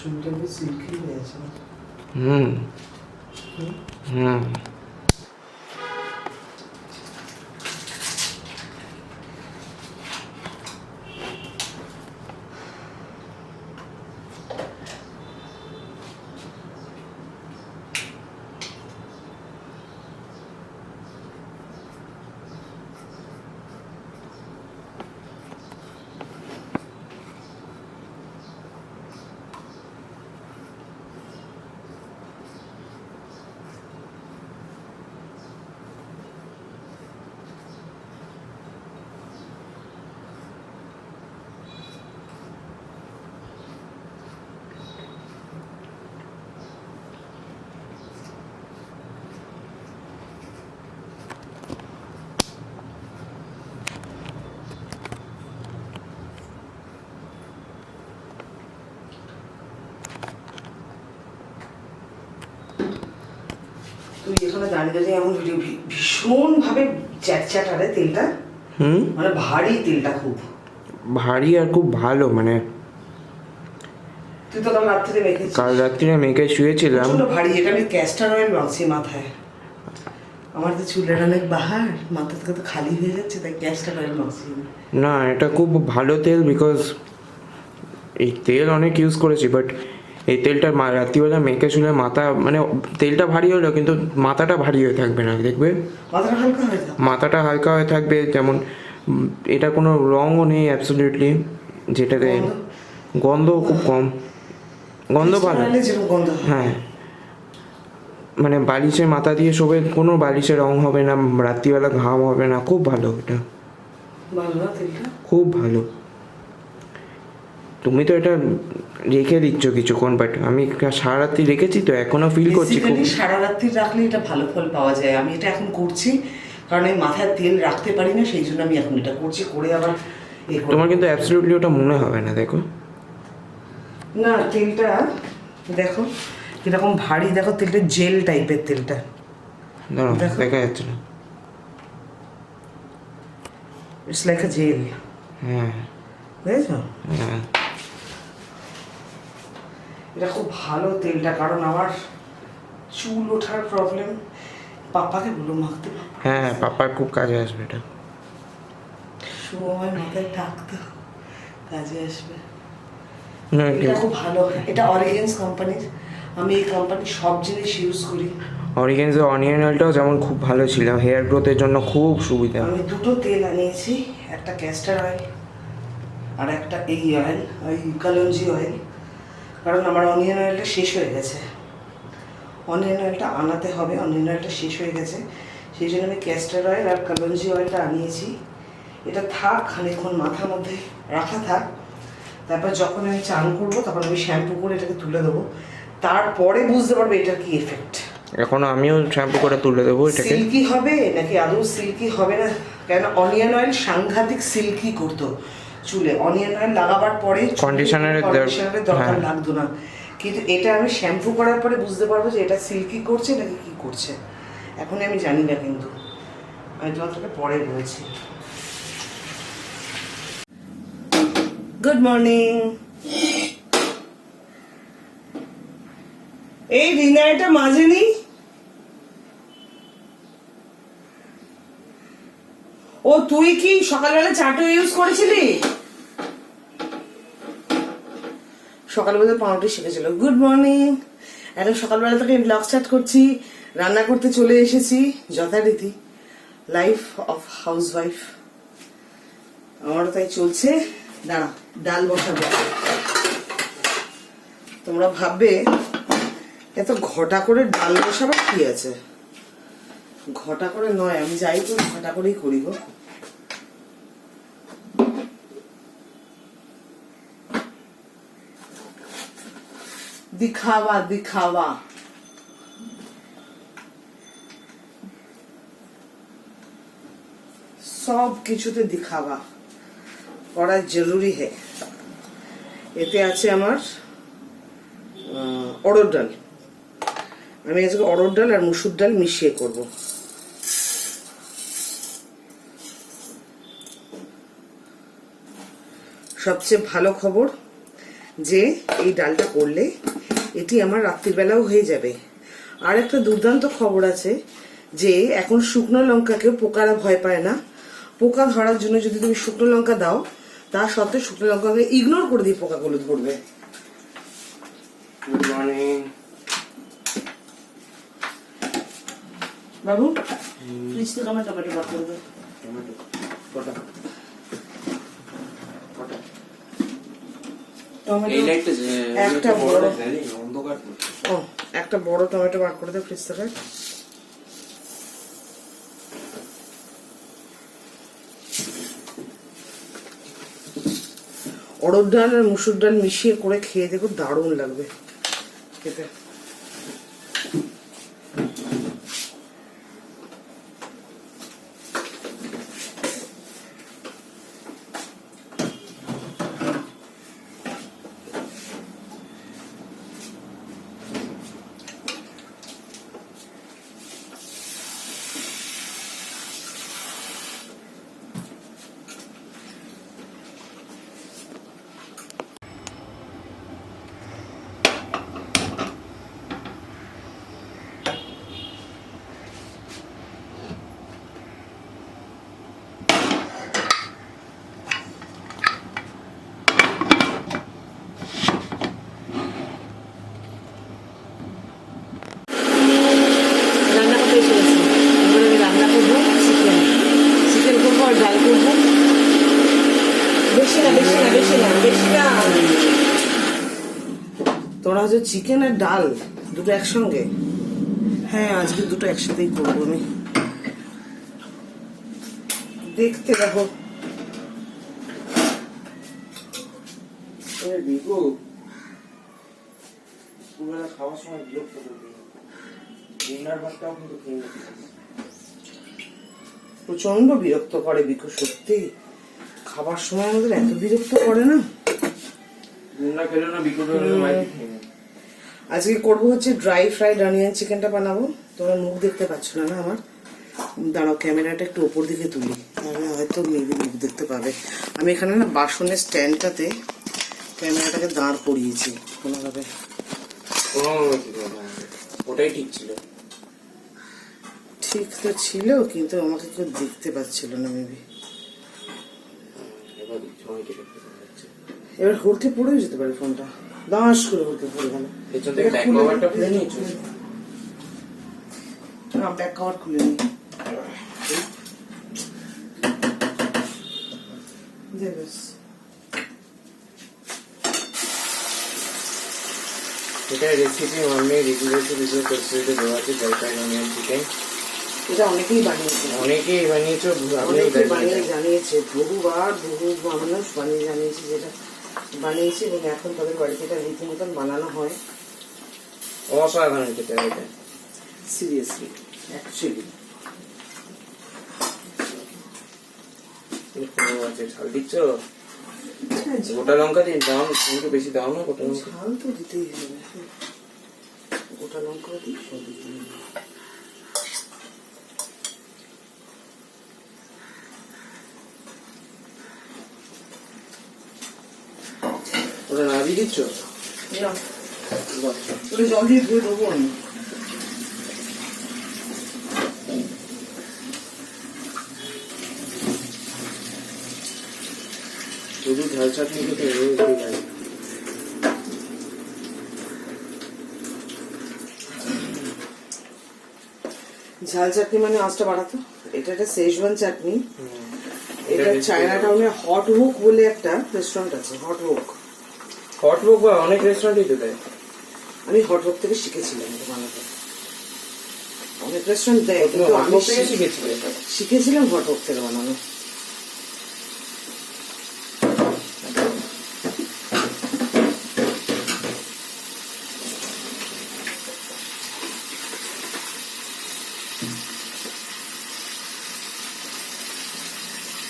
চুলটা বেশ সিল্কি হয়ে আছে। হুম হুম তুই এখানে দাঁড়িয়ে দাঁড়িয়ে এমন ভিডিও ভীষণ ভাবে চ্যাটচ্যাটারে তেলটা, মানে ভারী তেলটা, খুব ভারী আর খুব ভালো। মানে তুই তো কাল রাত্রে মেখেছিস। কাল রাত্রিরে মেখে শুয়েছিলাম। প্রচন্ড ভারী। এটা আমি ক্যাস্টার অয়েল মাখছি মাথায়। আমার তো চুলের অনেক বাহার, মাথা থেকে তো খালি হয়ে যাচ্ছে, তাই ক্যাস্টার অয়েল মাখছি। না, এটা খুব ভালো তেল, বিকজ এই তেল অনেক ইউজ করেছি, বাট এই তেলটা রাত্রিবেলা মেখে শুলে মাথা, মানে তেলটা ভারী হলো কিন্তু মাথাটা ভারী হয়ে থাকবে না, দেখবে মাথাটা হালকা হয়ে যাবে। মাথাটা হালকা হয়ে থাকবে। যেমন এটা কোনো রঙও নেই অ্যাবসলিউটলি, যেটাতে গন্ধ খুব কম, গন্ধ ভালো। যেরকম গন্ধ, হ্যাঁ, মানে বালিশের মাথা দিয়ে শোবে, কোনো বালিশে রং হবে না, রাত্রিবেলা ঘাম হবে না, খুব ভালো এটা, ভালো না তেলটা? খুব ভালো। তুমি তো এটা রেখে দিচ্ছ কিছুক্ষণ, বাট আমি সারা রাত্রি রেখেছি তো এখনো ফিল করছি খুব। সারা রাত্রি রাখলে এটা ভালো ফল পাওয়া যায়। আমি এটা এখন করছি কারণ আমি মাথায় তেল রাখতে পারি না, সেই জন্য আমি এখন এটা করছি, করে আবার তোমার কিন্তু অ্যাবসলিউটলি ওটা মনে হবে না, দেখো না তেলটা দেখো কিরকম ভারী, দেখো তেলটা জেল টাইপের তেলটা, দাঁড়াও দেখা যাচ্ছে না। It's like a jail. হ্যাঁ বুঝেছো? হ্যাঁ, এটা খুব ভালো তেলটা, কারণ আমার চুল ওঠার প্রবলেম। পাপাকে বলো মাখতে। হ্যাঁ, পাপার খুব কাজে আসবে এটা। সময় মাথায় থাকতে কাজে আসবে। না, এটা খুব ভালো। এটা অরিগেন্স কোম্পানির। আমি এই কোম্পানির সব জিনিস ইউজ করি। অরিগেন্সের অনিয়ন অয়েলটাও যেমন খুব ভালো ছিল, হেয়ার গ্রোথের জন্য খুব সুবিধা। আমি দুটো তেল আনিয়েছি, একটা ক্যাস্টার অয়েল আর একটা এই অয়েল, ওই কালঞ্জি অয়েল। কারণ আমার অনিয়ন অয়েলটা শেষ হয়ে গেছে, অনিয়ন অয়েলটা আনাতে হবে, অনিয়ন অয়েলটা শেষ হয়ে গেছে, সেই জন্য আমি ক্যাস্টার অয়েল আর কালঞ্জি অয়েলটা আনিয়েছি। এটা থাক খানিকক্ষণ মাথার মধ্যে রাখা থাক, তারপর যখন আমি চান করবো তখন আমি শ্যাম্পু করে এটাকে তুলে দেবো, তারপরে বুঝতে পারবে এটার কি এফেক্ট। এখন আমিও শ্যাম্পু করে তুলে দেবো এটাকে। সিল্কি হবে নাকি আদৌ সিল্কি হবে না, কেন অনিয়ন অয়েল সাংঘাতিক সিল্কি করতো চুলে। অনিয়ন অয়েল লাগাবার পরে কন্ডিশনারের দরকার লাগতো না, কিন্তু এটা আমি শ্যাম্পু করার পরে বুঝতে পারবো যে এটা সিল্কি করছে নাকি কি করছে। এখন আমি জানি না, কিন্তু আমি তোমাদেরকে পরে বলছি। Good morning. এই রিনাইটা মাজেনি। ও তুই কি সকালবেলা চাটু ইউজ করেছিলি? সকালবেলা পাউরুটি শিখেছিল। Good morning. এখন সকালবেলা থেকে ব্লগ স্টার্ট করছি, রান্না করতে চলে এসেছি যথারীতি, লাইফ অফ হাউস ওয়াইফ আমারও তাই চলছে। দাঁড়া, ডাল বসাবো। তোমরা ভাববে এত ঘটা করে ডাল বসাবার কি আছে? ঘটা করে নয়, আমি যাই তো ঘটা করেই করি গো। দিখাওয়া দিখাওয়া। সব কিছুতে দিখাওয়া করা জরুরি হে। এতে আছে আমার অড়হর ডাল। আমি আজকে অড়হর ডাল আর মুসুর ডাল মিশিয়ে করব। সবচেয়ে ভালো খবর, যে এই ডালটা করলে এটি আমার রাত্রিবেলাও হয়ে যাবে। আর একটা দুর্দান্ত খবর আছে যে এখন শুকনো লঙ্কাকেও পোকারা ভয় পায় না। পোকা ধরার জন্য যদি তুমি শুকনো লঙ্কা দাও, তা সত্ত্বেও শুকনো লঙ্কাকে ইগনোর করে দিয়ে পোকাগুলো ধরবে। গুড মর্নিং বাবু, ফ্রিজ থেকে আমার টমেটো বার করে দাও। একটা বড় একটা বড় টমেটো বার করে দাও ফ্রিজ থেকে। অড়দ ডাল আর মুসুর ডাল মিশিয়ে করে খেয়ে দেখো, দারুণ লাগবে খেতে। তোরা হচ্ছে চিকেন আর ডাল দুটো একসঙ্গে? হ্যাঁ, আজকে দুটো একসাথেই করবো আমি। দেখতে দেখো খাওয়ার সময় বিরক্ত করবে, ডিনার ভাতটাও কিন্তু খেয়ে নিতে প্রচন্ড বিরক্ত করে বিকু, সত্যি খাবার সময় আমাদের এত বিরক্ত করে না। ডিনার খেলে না বিকু আজকে করবো হচ্ছে ড্রাই ফ্রাইড অনিয়ন চিকেনটা বানাবো। তোমরা মুখ দেখতে পাচ্ছ না না আমার, দাঁড়াও ক্যামেরাটা একটু ওপর দিকে তুলি, তাহলে হয়তো মেবি মুখ দেখতে পাবে। আমি এখানে না বাসনের স্ট্যান্ডটাতে ক্যামেরাটাকে দাঁড় করিয়েছি কোনোভাবে। ওটাই ঠিক ছিল, ঠিক তো ছিল, কিন্তু আমাকে কেউ দেখতে পাচ্ছিল না মেবি। এবার হলকে পড়েও যেতে পারে ফোনটা, দাঁশ করে হলকে পড়ে গেল। না, ব্যাক কভার খুলে নি। এটা রেসিপি আমি রেগুলার করছি, দেওয়া আছে জলপাই অনিয়ন চিকেন। এটা অনেকেই বানিয়েছে, অনেকেই বানিয়েছে, জানিয়েছে বহুবার, বহু মানুষ বানিয়ে জানিয়েছে যেটা বানিয়েছে, এবং এখন তাদের বাড়িতে এটা রীতিমতন বানানো হয়। অসাধারণ খেতে হয় এটা, সিরিয়াসলি অ্যাকচুয়ালি। ঝাল দিচ্ছ? গোটা লঙ্কা দিন, দাম একটু বেশি দাও না। গোটা লঙ্কা ঝাল তো দিতেই হবে, গোটা লঙ্কা দিই, সব দিতেই হবে। ওটা না দিয়ে দিচ্ছ? জল দিয়ে ধুয়ে দেবো আমি। শুধু ঝাল চাটনি খেতে রোজ লাগে। ঝাল চাটনি মানে আঁচটা বাড়াতো। এটা একটা শেজওয়ান চাটনি। এটা চায়না টাউনে হট হুক বলে একটা রেস্টুরেন্ট আছে, হট হুক। হট হুক বা অনেক রেস্টুরেন্টই তো দেয়। আমি হট হুক থেকে শিখেছিলাম এটা বানাতে। অনেক রেস্টুরেন্ট দেয়, কিন্তু আমি শিখেছিলাম হট হুক থেকে বানানো।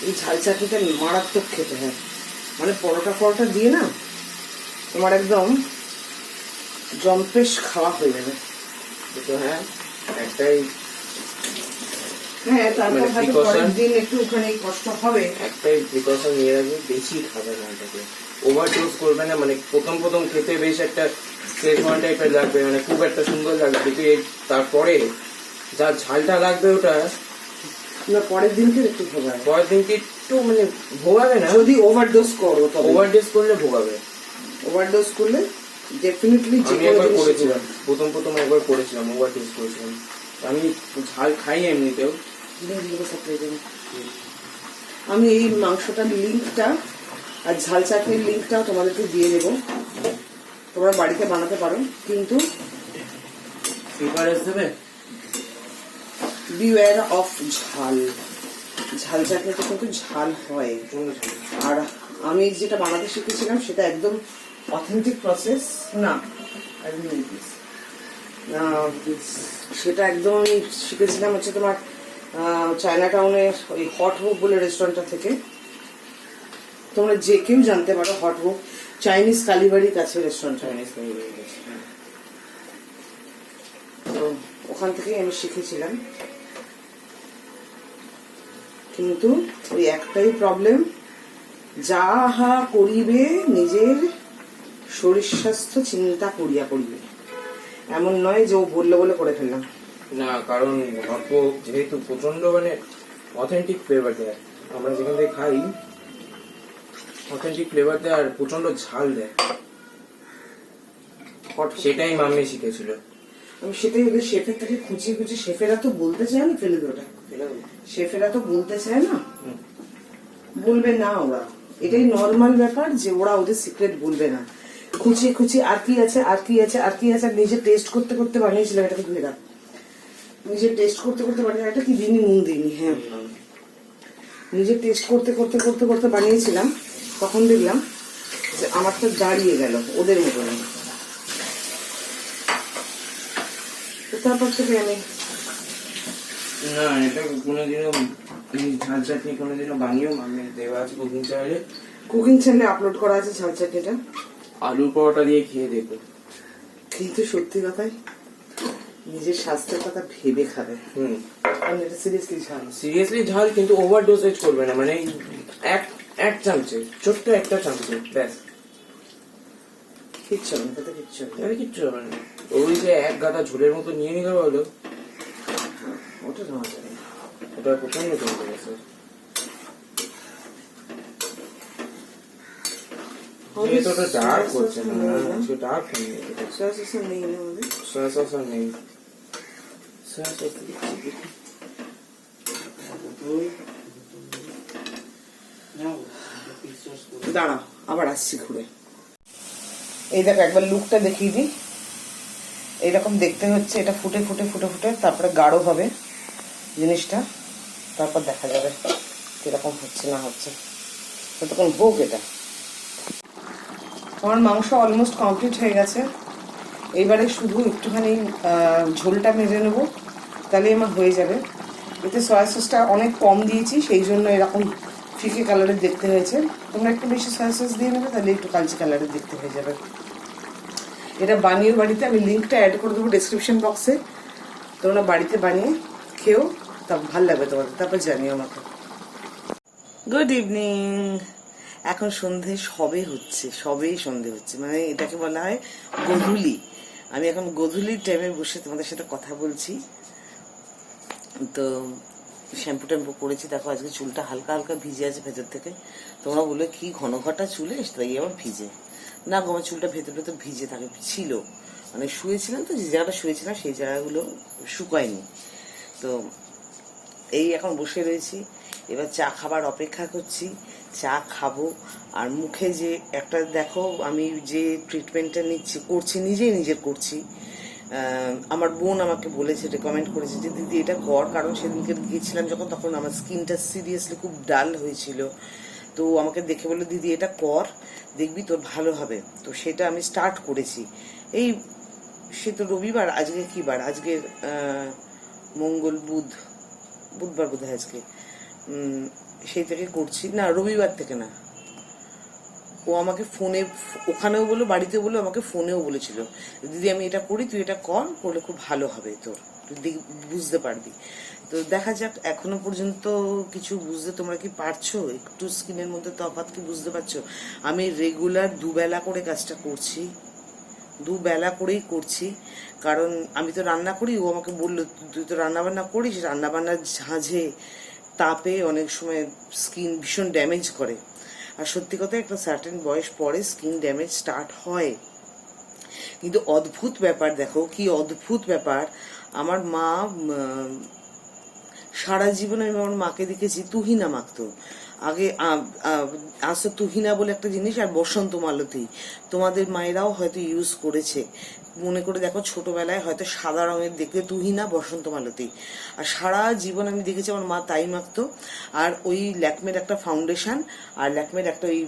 এই ঝাল চাটনিটা মারাত্মক খেতে হয়, মানে পরোটা ফরোটা দিয়ে না তোমার একদম জম্পেশ খাওয়া হয়ে যাবে। হ্যাঁ, একটাই। হ্যাঁ, তারপর হয়তো পরের দিন একটু ওখানে কষ্ট হবে। একটাই প্রিকশন নিয়ে রাখবে, বেশি খাবে না এটাকে। ওভারডোজ করবে না, মানে প্রথম প্রথম খেতে বেশ একটা শেজওয়ান টাইপের লাগবে, মানে খুব একটা সুন্দর লাগবে, কিন্তু তারপরে যা ঝালটা লাগবে ওটা না পরের দিনকে একটু ভোগাবে, পরের দিনকে একটু মানে ভোগাবে না, যদি ওভারডোজ করো তবে। ওভারডোজ করলে ভোগাবে। ওভারডোজ করলে ডেফিনেটলি যে আমি একবার করেছিলাম, প্রথম প্রথম একবার করেছিলাম, ওভারডোজ করেছিলাম। আমি ঝাল খাই এমনিতেও। আমি এই মাংসটার লিঙ্কটা আর ঝাল চাটনির লিঙ্কটা তোমাদেরকে দিয়ে দেবো, তোমরা বাড়িতে বানাতে পারো, কিন্তু প্রিপারেন্স দেবে, বিওয়্যার অফ ঝাল। ঝাল চাটনিতে কিন্তু ঝাল হয়। আর আমি যেটা বানাতে শিখেছিলাম সেটা একদম অথেন্টিক প্রসেস না, সেটা একদম আমি শিখেছিলাম হচ্ছে তোমার চায়না টাউনের ওই হট হুক বলে রেস্টুরেন্টটা থেকে। তোমরা যে কেউ জানতে পারো, হট হুক চাইনিজ কালীবাড়ির কাছে রেস্টুরেন্ট, চাইনিজ কালীবাড়ির কাছে। তো ওখান থেকেই আমি শিখেছিলাম, কিন্তু ওই একটাই প্রবলেম, যাহা করিবে নিজের শরীর স্বাস্থ্য চিন্তা করিয়া করিবে, এমন নয় যে ও বললো বলে করে ফেললাম না, কারণ অল্প যেহেতু প্রচন্ড মানে অথেন্টিক ফ্লেভার দেয়, আমরা যেখান থেকে খাই অথেন্টিক ফ্লেভার দেয় আর প্রচন্ড ঝাল দেয়, সেটাই মাম্মি শিখেছিল। আমি সেটাই ওদের শেফের থেকে খুঁচিয়ে খুঁচিয়ে, শেফেরা তো বলতে চায় না, ফেলে দে ওটা, শেফেরা তো বলতে চায় না, বলবে না ওরা, এটাই নর্মাল ব্যাপার যে ওরা ওদের সিক্রেট বলবে না, খুঁচিয়ে খুঁচিয়ে আর কি আছে আর কি আছে আর কি আছে, নিজে টেস্ট করতে করতে বানিয়েছিলাম এটাকে, ধুয়ে রাখ, নিজে টেস্ট করতে করতে বানিয়ে, এটা কি দিনই নুন দিইনি, হ্যাঁ নিজে টেস্ট করতে করতে করতে করতে বানিয়েছিলাম, তখন দেখলাম যে আমারটা দাঁড়িয়ে গেল ওদের মতো না। তারপর থেকে আমি না, এটা কোনোদিনও ঝাল চাটনি কোনোদিনও বানিয়েও মাম্মি দেওয়া আছে কুকিং চ্যানেলে, কুকিং চ্যানেলে আপলোড করা আছে ঝাল চাটনিটা, আলুর পরোটা দিয়ে খেয়ে দেখো। কিন্তু সত্যি কথাই নিজের স্বাস্থ্যের কথা ভেবে খাবে, কারণ এটা সিরিয়াসলি ঝাল, সিরিয়াসলি ঝাল, কিন্তু ওভার ডোজেজ করবে না, মানে এক চামচে, ছোট্ট একটা চামচে ব্যাস, কিচ্ছু না, তাতে কিচ্ছু না, মানে কিচ্ছু হবে না। ওই যে এক গাদা ঝোলের মতো নিয়ে নিতে পারলো, ওটা নেওয়া যাবে না। ওটা প্রচন্ড কমে গেছে। যেহেতু ওটা ডার্ক করছে না, ডার্ক নেই, সয়া সস নেই না আমাদের, সয়া সস আর নেই, সয়া সস দাঁড়া আবার আসছি ঘুরে। এই দেখো একবার লুকটা দেখিয়ে দিই, এইরকম দেখতে হচ্ছে, এটা ফুটে ফুটে ফুটে ফুটে তারপরে গাঢ় হবে জিনিসটা, তারপর দেখা যাবে কিরকম হচ্ছে না হচ্ছে, ততক্ষণ হোক। এটা আমার মাংস অলমোস্ট কমপ্লিট হয়ে গেছে, এইবারে শুধু একটুখানি ঝোলটা মেজে নেবো, তাহলে আমার হয়ে যাবে। এতে সয়া সসটা অনেক কম দিয়েছি, সেই জন্য এরকম ফিকে কালারের দেখতে হয়েছে, তোমরা একটু বেশি সয়া সস দিয়ে নেবে, তাহলে একটু কালচে কালারের দেখতে হয়ে যাবে। এটা বানিয়ে বাড়িতে আমি লিঙ্কটা অ্যাড করে দেবো ডেসক্রিপশন বক্সে, তোমরা বাড়িতে বানিয়ে খেও, তা ভালো লাগবে তোমাদের, তারপর জানিও আমাকে। গুড ইভিনিং, এখন সন্ধে সবেই সন্ধে হচ্ছে, মানে এটাকে বলা হয় গধূলি। আমি এখন গধূলির টাইমে বসে তোমাদের সাথে কথা বলছি। তো শ্যাম্পু ট্যাম্পু করেছি, দেখো আজকে চুলটা হালকা হালকা ভিজে আছে ভেতর থেকে, তোমরা বলে কি ঘন ঘটা চুলে, তাই আবার ভিজে না, আমার চুলটা ভেতর ভেতর ভিজে থাকে, ছিল মানে শুয়েছিলাম তো, যে জায়গাটা শুয়েছিলাম সেই জায়গাগুলো শুকায়নি। তো এই এখন বসে রয়েছি, এবার চা খাবার অপেক্ষা করছি, চা খাবো। আর মুখে যে একটা দেখো আমি যে ট্রিটমেন্টটা করছি নিজের করছি, আমার বোন আমাকে বলেছে, রেকমেন্ড করেছে যে দিদি এটা কর, কারণ সেদিনকে গিয়েছিলাম যখন, তখন আমার স্কিনটা সিরিয়াসলি খুব ডাল হয়েছিল, তো আমাকে দেখে বললো দিদি এটা কর, দেখবি তোর ভালো হবে। তো সেটা আমি স্টার্ট করেছি, এই সে তো রবিবার, আজকে কি বার, আজকে মঙ্গল বুধবার বোধ হয় আজকে, সেই থেকে করছি না, রবিবার থেকে না, ও আমাকে ফোনে, ওখানেও বললো বাড়িতে বললো, আমাকে ফোনেও বলেছিল দিদি আমি এটা করি, তুই এটা করলে খুব ভালো হবে তোর। বুঝতে পারবি। তো দেখা যাক, এখনো পর্যন্ত কিছু বুঝতে তোমরা কি পারছো? একটু স্কিনের মধ্যে তফাৎ কি বুঝতে পারছো? আমি রেগুলার দুবেলা করে কাজটা করছি, দুবেলা করেই করছি, কারণ আমি তো রান্না করি। ও আমাকে বললো তুই তো রান্নাবান্না করিস, রান্নাবান্নার ঝাঁঝে তাপে অনেক সময় স্কিন ভীষণ ড্যামেজ করে। আর সত্যি কথা, একটা সার্টেন বয়স পরে স্কিন ড্যামেজ স্টার্ট হয়। কিন্তু অদ্ভুত ব্যাপার, দেখো কি অদ্ভুত ব্যাপার, আমার মা সারা জীবনে আমি আমার মাকে দেখেছি তুহিনা মাখতো। আগে আসলে তুহিনা বলে একটা জিনিস, আর বসন্ত মালতী, তোমাদের মায়েরাও হয়তো ইউজ করেছে। মনে করে দেখো, ছোটবেলায় হয়তো সাদা রঙের দেখে তুহিনা, বসন্ত মালতী, আর সারা জীবন আমি দেখেছি আমার মা তাই মাখতো। আর ওই ল্যাকমের একটা ফাউন্ডেশন, আর ল্যাকমের একটা ওই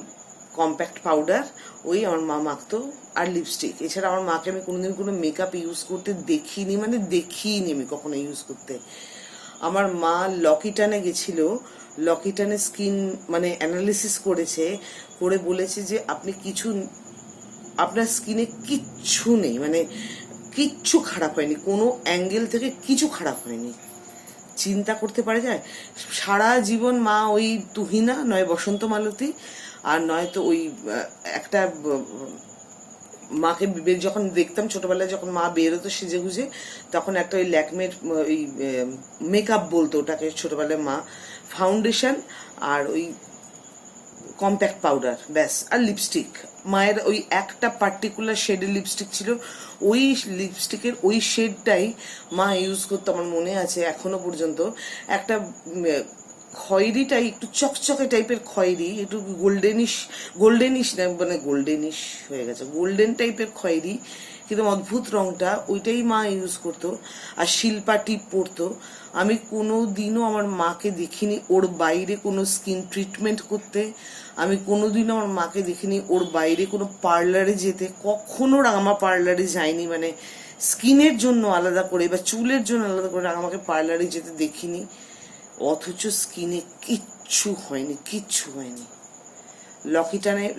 কম্প্যাক্ট পাউডার, ওই আমার মা মাখতো, আর লিপস্টিক। এছাড়া আমার মাকে আমি কোনোদিন কোনো মেকআপ ইউজ করতে দেখিনি, মানে দেখিনি আমি কখনো ইউজ করতে। আমার মা লকিটানে গেছিল, লকিটানে স্কিন মানে অ্যানালিসিস করেছে, করে বলেছে যে আপনি কিছু, আপনার স্কিনে কিচ্ছু নেই, মানে কিচ্ছু খারাপ হয়নি, কোনো অ্যাঙ্গেল থেকে কিছু খারাপ হয়নি। চিন্তা করতে পারা যায়? সারা জীবন মা ওই তুহিনা, নয় বসন্ত মালতী, আর নয়তো ওই একটা মাকে যখন দেখতাম ছোটবেলায়, যখন মা বেরোতো সেজে গুজে, তখন একটা ওই ল্যাকমের ওই মেকআপ বলতো ওটাকে ছোটবেলায় মা, ফাউন্ডেশন আর ওই কম্প্যাক্ট পাউডার, ব্যাস, আর লিপস্টিক। মায়ের ওই একটা পার্টিকুলার শেডের লিপস্টিক ছিল, ওই লিপস্টিকের ওই শেডটাই মা ইউজ করতো, আমার মনে আছে এখনো পর্যন্ত। একটা খয়েরিটাই একটু চকচকে টাইপের খয়েরি, একটু গোল্ডেনিশ না, মানে গোল্ডেনিশ হয়ে গেছে, গোল্ডেন টাইপের খয়েরি, কিন্তু অদ্ভুত রংটা, ওইটাই মা ইউজ করতো। আর শিল্পা টিপ পরতো। আমি কোনো দিনও আমার মাকে দেখিনি ওর বাইরে কোনো স্কিন ট্রিটমেন্ট করতে। আমি কোনোদিনও আমার মাকে দেখিনি ওর বাইরে কোনো পার্লারে যেতে। কখনো রাঙামা পার্লারে যায়নি, মানে স্কিনের জন্য আলাদা করে বা চুলের জন্য আলাদা করে রাঙামাকে পার্লারে যেতে দেখিনি। অথচ স্কিনে কিচ্ছু হয়নি, কিচ্ছু হয়নি।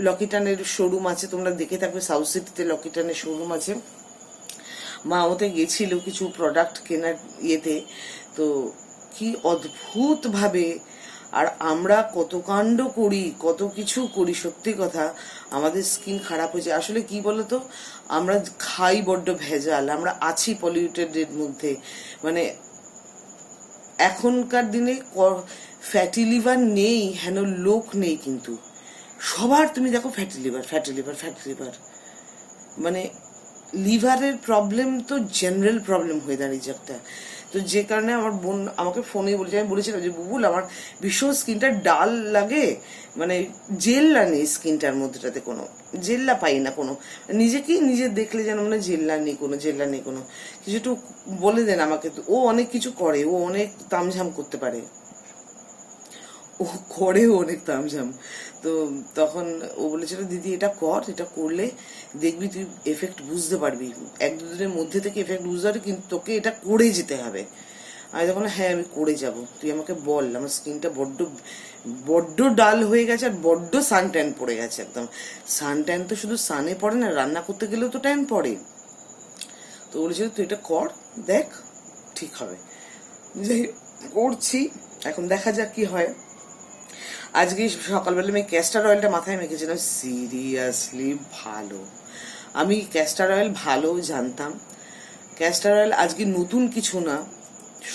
লকিটানের শোরুম আছে, তোমরা দেখে থাকবে, সাউথ সিটিতে লকিটানের শোরুম আছে। মা ওতে গেছিল কিছু প্রোডাক্ট কেনার ইয়েতে, তো কি অদ্ভুত ভাবে, আর আমরা কত কাণ্ড করি, কত কিছু করি, সত্যি কথা আমাদের স্কিন খারাপ হয়েছে। আসলে কি বলতো, আমরা খাই বড্ড ভেজাল, আমরা আছি পলিউটেডের মধ্যে। মানে এখনকার দিনে ফ্যাটি লিভার নেই হেন লোক নেই, কিন্তু সবার তুমি দেখো fatty liver, fatty liver, fatty liver, মানে লিভারের প্রবলেম তো জেনারেল প্রবলেম হয়ে দাঁড়িয়েছে একটা। তো যে কারণে আমার বোন আমাকে ফোনে বলেছে, আমি বলেছিলাম যে বুবুল আমার ভীষণ স্কিনটা ডাল লাগে, মানে জেল্লা নেই স্কিনটার মধ্যেটাতে, কোনো জেল্লা পাই না কোনো, নিজেকেই নিজে দেখলে যেন মানে জেল্লা নেই কোনো, জেল্লা নেই কোনো, কিছু একটু বলে দেন আমাকে। তো ও অনেক কিছু করে, ও অনেক তামঝাম করতে পারে, ও করেও অনেক তামঝাম। তো তখন ও বলেছিল দিদি এটা কর, এটা করলে দেখবি তুই এফেক্ট বুঝতে পারবি, এক দুদিনের মধ্যে থেকে এফেক্ট বুঝতে পারবি, কিন্তু তোকে এটা করে যেতে হবে। আমি তখন হ্যাঁ আমি করে যাব, তুই আমাকে বল। আমার স্কিনটা বড্ড বড্ড ডাল হয়ে গেছে, আর বড্ড সান ট্যান পড়ে গেছে একদম। সান ট্যান তো শুধু সানে পড়ে না, রান্না করতে গেলেও তো ট্যান পড়ে। তো বলেছিল তুই এটা কর, দেখ ঠিক হবে। যাই করছি, এখন দেখা যাক কি হয়। আজকে সকালবেলা আমি ক্যাস্টার অয়েলটা মাথায় মেখেছিলাম, সিরিয়াসলি ভালো। আমি ক্যাস্টার অয়েল ভালো জানতাম, ক্যাস্টার অয়েল আজকে নতুন কিছু না,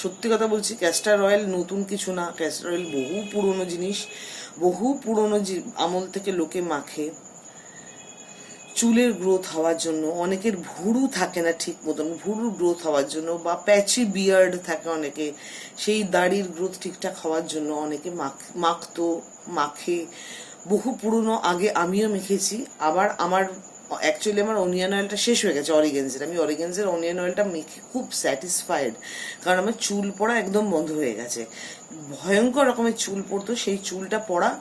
সত্যি কথা বলছি, ক্যাস্টার অয়েল নতুন কিছু না। ক্যাস্টার অয়েল বহু পুরনো জিনিস, বহু পুরনো আমল থেকে লোকে মাখে চুলের গ্রোথ হওয়ার জন্য। অনেকের ভুরু থাকে না ঠিক মতন, ভুরু গ্রোথ হওয়ার জন্য, বা প্যাচি বিয়ার্ড থাকে অনেকে, সেই দাড়ির গ্রোথ ঠিকঠাক হওয়ার জন্য অনেকে মাখতো, মাখে। বহু পুরনো, আগে আমিও মেখেছি। আবার আমার অ্যাকচুয়ালি আমার অনিয়ন অয়েলটা শেষ হয়ে গেছে অরিগেন্সের, আমি অরিগেন্সের অনিয়ন অয়েলটা মেখে খুব স্যাটিসফাইড, কারণ আমার চুল পড়া একদম বন্ধ হয়ে গেছে। ভয়ঙ্কর রকমের চুল পড়তো, সেই চুলটা পড়া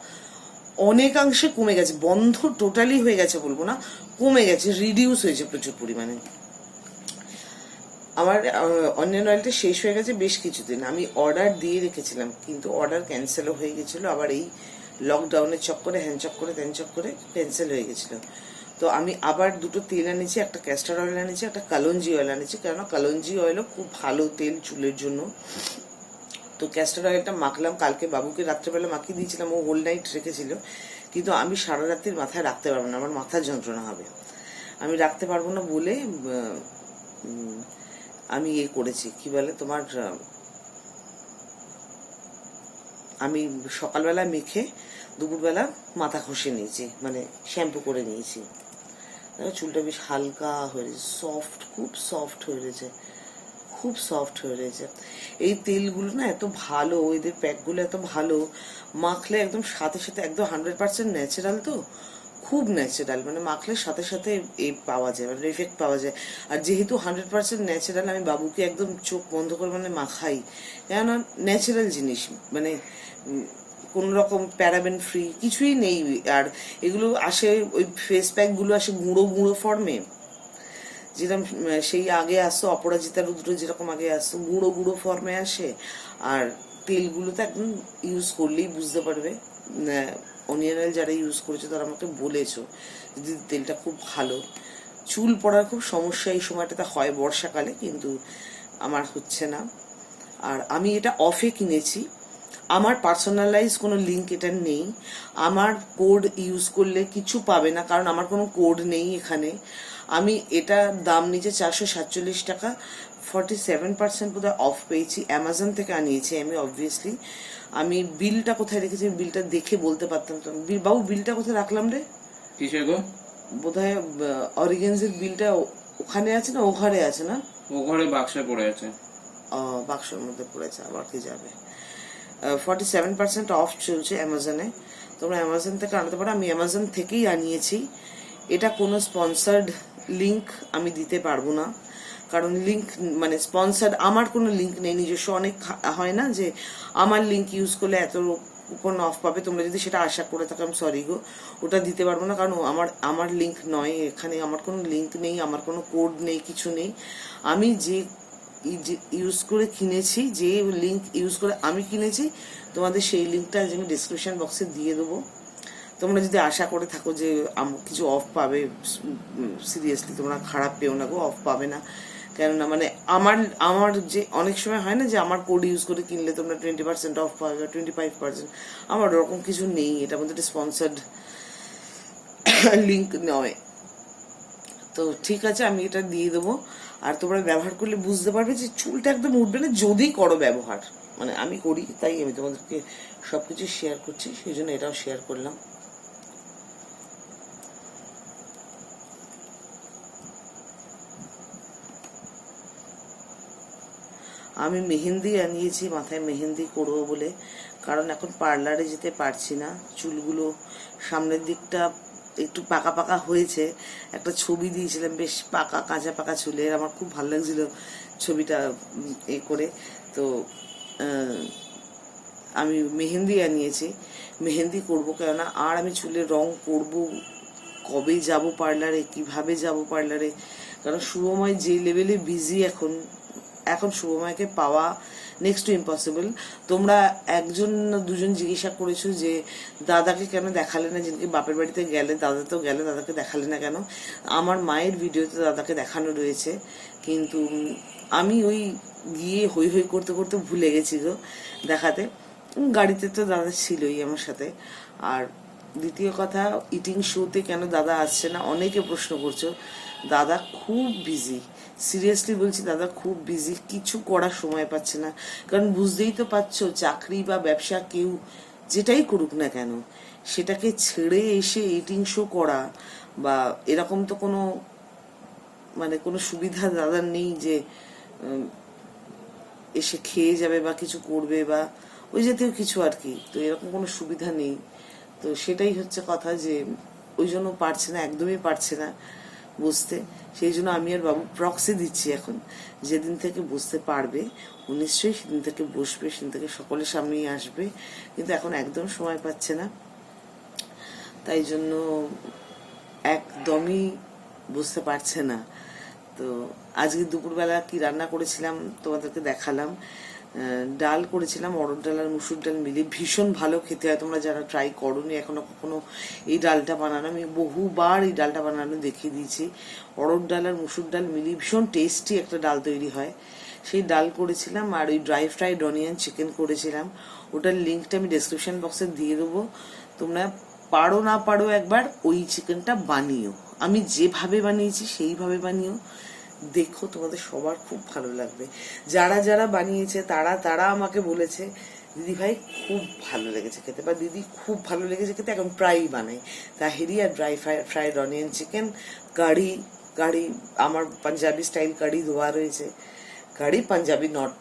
অনেকাংশে কমে গেছে, বন্ধ টোটালি হয়ে গেছে বলবো না, কমে গেছে, রিডিউস হয়েছে প্রচুর পরিমাণে। আমার অনিয়ন অয়েলটা শেষ হয়ে গেছে বেশ কিছুদিন, আমি অর্ডার দিয়ে রেখেছিলাম, কিন্তু অর্ডার ক্যান্সেলও হয়ে গেছিলো, আবার এই লকডাউনের চক্করে হ্যান চক্করে ত্যান চক্করে ক্যান্সেল হয়ে গেছিলো। তো তো আমি আবার দুটো তেল এনেছি, একটা ক্যাস্টার অয়েল এনেছি, একটা কালঞ্জি অয়েল এনেছি, কেননা কালঞ্জি অয়েলও খুব ভালো তেল চুলের জন্য। তো ক্যাস্টার অয়েলটা মাখলাম, কালকে বাবুকে রাত্রেবেলা মাখিয়ে দিয়েছিলাম, ও হোল নাইট রেখেছিল, কিন্তু আমি সারা রাত্রির মাথায় রাখতে পারবো না, আমার মাথার যন্ত্রণা হবে, আমি রাখতে পারবো না বলে আমি করেছি, কি বলে তোমার, আমি সকালবেলা মেখে দুপুরবেলা মাথা ঘষে নিয়েছি, মানে শ্যাম্পু করে নিয়েছি। চুলটা বেশ হালকা হয়ে গেছে, সফট, খুব সফট হয়ে রয়েছে, খুব সফট হয়ে রয়েছে। এই তেলগুলো না এত ভালো, এদের প্যাকগুলো এত ভালো, মাখলে একদম সাথে সাথে একদম 100% ন্যাচারাল, তো খুব ন্যাচারাল, মানে মাখলে সাথে সাথে পাওয়া যায়, মানে এফেক্ট পাওয়া যায়। আর যেহেতু 100% ন্যাচারাল, আমি বাবুকে একদম চোখ বন্ধ করে মানে মাখাই, কেননা ন্যাচারাল জিনিস, মানে কোন রকম প্যারাবেন ফ্রি কিছুই নেই। আর এগুলো আসে, ওই ফেস প্যাকগুলো আসে গুঁড়ো গুঁড়ো ফর্মে, যেরকম সেই আগে আসতো অপরাজিতা রুদ্র যেরকম আগে আসতো গুঁড়ো গুঁড়ো ফর্মে আসে। আর তেলগুলো তো একদম ইউজ করলেই বুঝতে পারবে, অনিয়ন অয়েল যারা ইউজ করেছে তারা আমাকে বলেছো যদি তেলটা খুব ভালো। চুল পড়ার খুব সমস্যা এই সময়টাতে হয় বর্ষাকালে, কিন্তু আমার হচ্ছে না। আর আমি এটা অফে কিনেছি, আমার পার্সোনালাইজ কোনো লিঙ্ক এটা নেই, আমার কোড ইউজ করলে কিছু পাবে না, কারণ আমার কোনো কোড নেই এখানে। আমি এটা দাম নিচে 447 টাকা, 47% বোধহয় অফ পেয়েছি, অ্যামাজন থেকে আনিয়েছি আমি অবভিয়াসলি। আমি বিলটা কোথায় রেখেছি, বিলটা দেখে বলতে পারতাম তো। বাবু বিলটা কোথায় রাখলাম রে? কিসের গো? বোধহয় অরিগেন্সের বিলটা ওখানে আছে না, ও ঘরে আছে না? ও ঘরে বাক্সে পড়ে আছে। বাক্সের মধ্যে পড়েছে, আবার কি যাবে। 47% অফ চলছে অ্যামাজনে, তোমরা অ্যামাজন থেকে আনতে পারো। আমি অ্যামাজন থেকেই আনিয়েছি। এটা কোনো স্পন্সার্ড লিঙ্ক আমি দিতে পারবো না, কারণ লিঙ্ক মানে স্পন্সার্ড আমার কোনো লিঙ্ক নেই নিজস্ব। অনেক হয় না যে আমার লিঙ্ক ইউজ করলে এত কুপন অফ পাবে, তোমরা যদি সেটা আশা করে থাকো, আমি সরি গো, ওটা দিতে পারবো না, কারণ আমার লিঙ্ক নয় এখানে, আমার কোনো লিঙ্ক নেই, আমার কোনো কোড নেই, কিছু নেই। আমি যে ইউজ করে কিনেছি, যে লিঙ্ক ইউজ করে আমি কিনেছি, তোমাদের সেই লিঙ্কটা আমি ডিসক্রিপশন বক্সে দিয়ে দেবো। তোমরা যদি আশা করে থাকো যে কিছু অফ পাবে, সিরিয়াসলি তোমরা খারাপ পেও না গো, অফ পাবে না। কেননা মানে আমার যে অনেক সময় হয় না যে আমার কোড ইউজ করে কিনলে তোমরা 20% অফ পাবে, 25%, আমার ওরকম কিছু নেই, এটার মধ্যে স্পন্সার্ড লিঙ্ক নয়। তো ঠিক আছে, আমি এটা দিয়ে দেবো, আর তোমরা ব্যবহার করলে বুঝতে পারবে যে চুলটা একদম উঠবে না, যদি করো ব্যবহার। মানে আমি করি, তাই আমি তোমাদেরকে সবকিছু শেয়ার করছি, সেই জন্য এটাও শেয়ার করলাম। আমি মেহেন্দি আনিয়েছি, মাথায় মেহেন্দি করবো বলে, কারণ এখন পার্লারে যেতে পারছি না, চুলগুলো সামনের দিকটা একটু পাকা পাকা হয়েছে। একটা ছবি দিয়েছিলাম বেশ পাকা কাঁচা পাকা চুলের, আমার খুব ভালো লাগছিল ছবিটা করে। তো আমি মেহেন্দি আনিয়েছি, মেহেন্দি করব, কেননা আর আমি চুলের রং করব, কবে যাব পার্লারে, কিভাবে যাব পার্লারে, কারণ শুভময় যে লেভেলে বিজি এখন শুভময়কে পাওয়া নেক্সট টু ইম্পসিবল। তোমরা একজন দুজন জিজ্ঞাসা করেছো যে দাদাকে কেন দেখালে না, যেদিনকে বাপের বাড়িতে গেলে, দাদা তো গেলে, দাদাকে দেখালে না কেন। আমার মায়ের ভিডিওতে দাদাকে দেখানো রয়েছে, কিন্তু আমি ওই গিয়ে হই হই করতে করতে ভুলে গেছি গো দেখাতে। গাড়িতে তো দাদা ছিলই আমার সাথে। আর দ্বিতীয় কথা, ইটিং শোতে কেন দাদা আসছে না, অনেকে প্রশ্ন করছো। দাদা খুব বিজি, সিরিয়াসলি বলছি, দাদা খুব বিজি, কিছু করার সময় পাচ্ছে না। কারণ বুঝতেই তো পারছো, চাকরি বা ব্যবসা কেউ যেটাই করুক না কেন, সেটাকে ছেড়ে এসে ইটিং শো করা বা এরকম তো কোনো মানে কোনো সুবিধা দাদার নেই যে এসে খেয়ে যাবে বা কিছু করবে বা ওই জাতীয় কিছু আর কি। তো এরকম কোনো সুবিধা নেই। তো সেটাই হচ্ছে কথা, যে ওই জন্য পারছে না, একদমই পারছে না বুঝতে। সেই জন্য আমি আর বাবু প্রক্সি দিচ্ছি এখন, যেদিন থেকে বুঝতে পারবে ও নিশ্চয়ই সেদিন থেকে বসবে, সেদিন থেকে সকলের সামনেই আসবে, কিন্তু এখন একদম সময় পাচ্ছে না। তাই জন্য একদমই বুঝতে পারছে না। তো আজকে দুপুরবেলা কি রান্না করেছিলাম তোমাদেরকে দেখালাম। ডাল করেছিলাম, অরড় ডাল আর মুসুর ডাল মিলিয়ে, ভীষণ ভালো খেতে হয়। তোমরা যারা ট্রাই করোনি এখনো কখনো এই ডালটা বানানো, আমি বহুবার এই ডালটা বানানো দেখিয়ে দিয়েছি। অরড় ডাল আর মুসুর ডাল মিলিয়ে ভীষণ টেস্টি একটা ডাল তৈরি হয়। সেই ডাল করেছিলাম, আর ওই ড্রাই ফ্রাইড অনিয়ন চিকেন করেছিলাম। ওটার লিঙ্কটা আমি ডেসক্রিপশন বক্সে দিয়ে দেবো। তোমরা পারো না পারো একবার ওই চিকেনটা বানিও, আমি যেভাবে বানিয়েছি সেইভাবে বানিও, দেখো তোমাদের সবার খুব ভালো লাগবে। যারা যারা বানিয়েছে তারা আমাকে বলেছে দিদি ভাই খুব ভালো লেগেছে খেতে, বা দিদি খুব ভালো লেগেছে খেতে, এখন প্রায়ই বানাই। তাহেরি আর ড্রাই ফ্রাইড অনিয়ন চিকেন, কারি আমার পাঞ্জাবি স্টাইল কারি ধোয়া রয়েছে। কারি পাঞ্জাবি, নট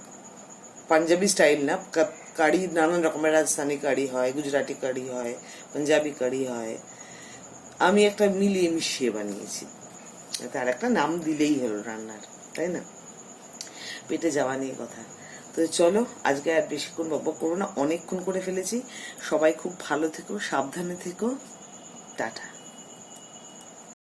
পাঞ্জাবি স্টাইল না, কারি নানান রকমের, রাজস্থানি কারি হয়, গুজরাটি কারি হয়, পাঞ্জাবি কারি হয়। আমি একটা মিলিয়ে মিশিয়ে বানিয়েছি, তার একটা নাম দিলেই হলো রান্নার, তাই না? পেটে যাওয়া নিয়ে কথা। তো চলো, আজকে আর বেশিক্ষণ বকবক করবো না, অনেকক্ষণ করে ফেলেছি। সবাই খুব ভালো থেকো, সাবধানে থেকো, টাটা।